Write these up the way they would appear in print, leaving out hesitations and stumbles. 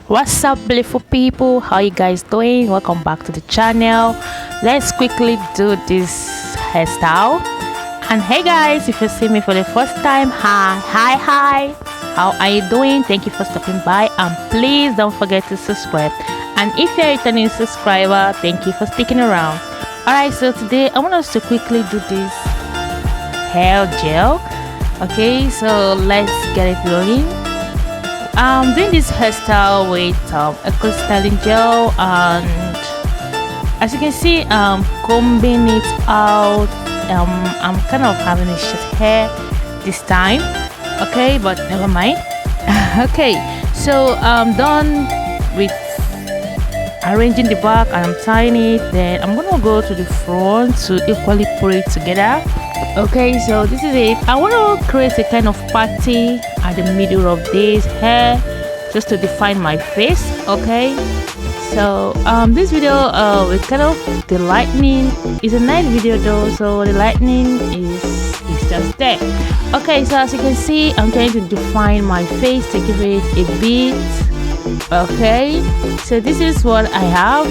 What's up, beautiful people? How you guys doing? Welcome back to the channel. Let's quickly do this hairstyle. And hey guys, if you see me for the first time, hi, how are you doing? Thank you for stopping by, and please don't forget to subscribe. And if you're a returning subscriber, thank you for sticking around. Alright, so today I want us to quickly do this hair gel. Okay, so let's get it rolling. I'm doing this hairstyle with a styling gel, and as you can see, combing it out. I'm kind of having a short hair this time, okay, but never mind. Okay, so I'm done with arranging the back and I'm tying it. Then I'm gonna go to the front to equally put it together. Okay, so this is it. I want to create a kind of party at the middle of this hair just to define my face. Okay, so this video with kind of the lightning is a night video though, so the lightning is just there. Okay, so as you can see, I'm trying to define my face to give it a bit. Okay, so this is what I have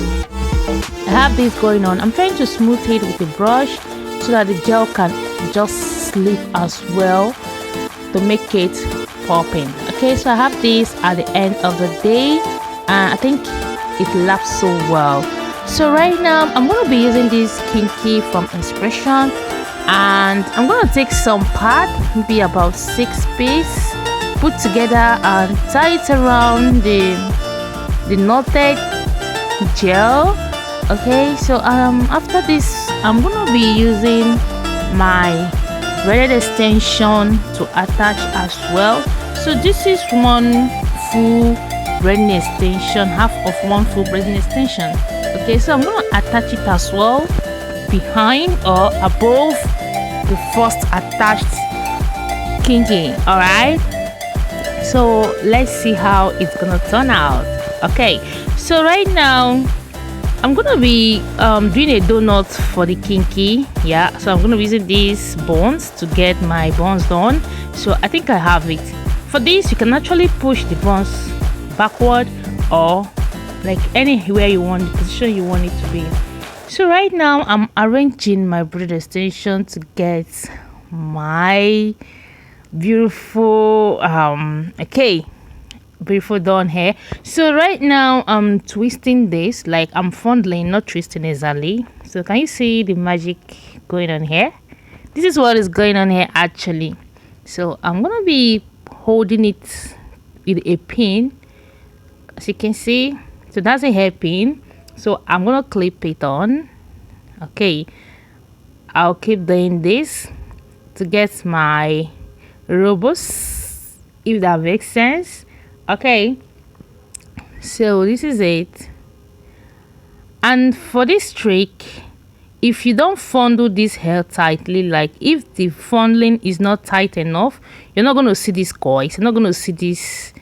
this going on. I'm trying to smooth it with a brush so that the gel can just slip as well to make it popping. Okay, so I have this at the end of the day, and I think it laps so well. So right now I'm going to be using this kinky from Inspiration, and I'm going to take some part, maybe about 6 pieces, put together and tie it around the knotted gel. Okay, so after this I'm gonna be using my braided extension to attach as well. So this is one full braiding extension, half of one full braiding extension. Okay, so I'm gonna attach it as well behind or above the first attached kinky. All right, so let's see how it's gonna turn out. Okay, so right now I'm gonna be doing a donut for the kinky. Yeah, so I'm gonna be using these buns to get my buns done. So I think I have it. For this, you can actually push the buns backward or like anywhere you want, the position you want it to be. So right now I'm arranging my braid extension to get my beautiful beautiful done hair. So right now I'm twisting this, like I'm fondling, not twisting exactly. So can you see the magic going on here? This is what is going on here actually. So I'm gonna be holding it with a pin, as you can see. So that's a hairpin, so I'm gonna clip it on. Okay, I'll keep doing this to get my robust, if that makes sense. Okay, so this is it. And for this trick, if you don't fondle this hair tightly, like if the fondling is not tight enough, you're not going to see these coils, you're not going to see this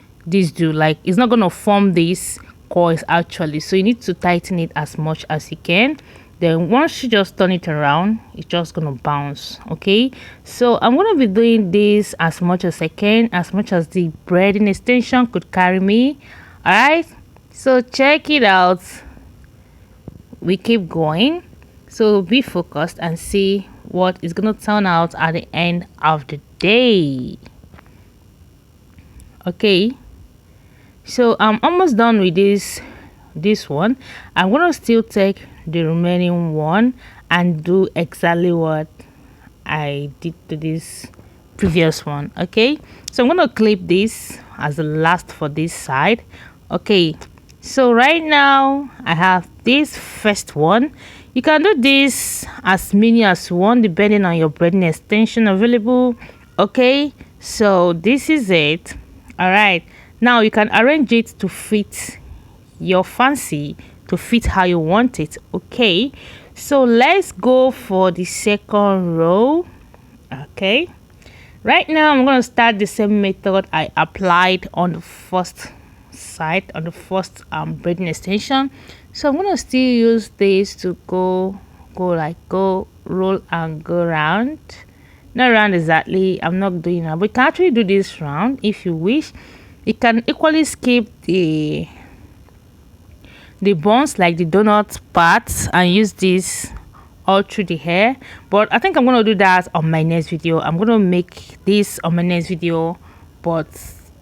do, like it's not going to form these coils actually. So you need to tighten it as much as you can. Then once you just turn it around, it's just gonna bounce. Okay, so I'm gonna be doing this as much as I can, as much as the braiding extension could carry me. All right, so check it out. We keep going, so be focused and see what is gonna turn out at the end of the day. Okay, so I'm almost done with this one. I'm gonna still take the remaining one and do exactly what I did to this previous one. Okay, so I'm gonna clip this as the last for this side. Okay, so right now I have this first one. You can do this as many as you want depending on your braiding extension available. Okay, so this is it. All right, now you can arrange it to fit your fancy, to fit how you want it. Okay, so let's go for the second row. Okay, right now I'm going to start the same method I applied on the first side, on the first braiding extension. So I'm going to still use this to go roll and go round. Not round exactly, I'm not doing that, but you can actually do this round if you wish. You can equally skip the the buns, like the donut parts, and use this all through the hair. But I think I'm gonna do that on my next video. I'm gonna make this on my next video, but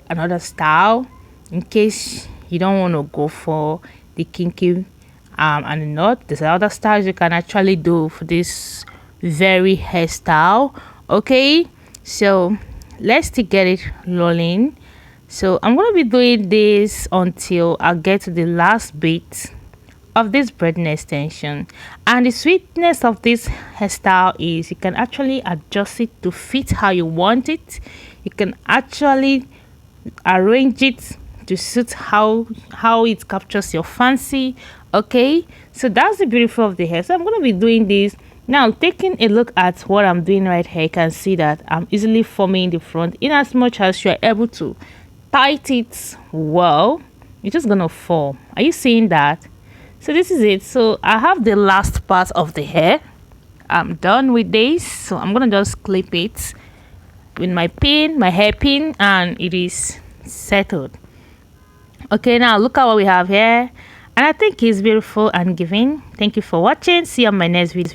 another style, in case you don't want to go for the kinky and the knot. There's other styles you can actually do for this very hairstyle. Okay, so let's still get it rolling. So I'm going to be doing this until I get to the last bit of this braiding extension. And the sweetness of this hairstyle is you can actually adjust it to fit how you want it. You can actually arrange it to suit how it captures your fancy. Okay, so that's the beautiful of the hair. So I'm going to be doing this now. Taking a look at what I'm doing right here, you can see that I'm easily forming the front. In as much as you're able to tight it well, you're just gonna form. Are you seeing that? So this is it. So I have the last part of the hair. I'm done with this, so I'm gonna just clip it with my pin, my hairpin, and it is settled. Okay, now look at what we have here, and I think it's beautiful and giving. Thank you for watching. See you on my next video.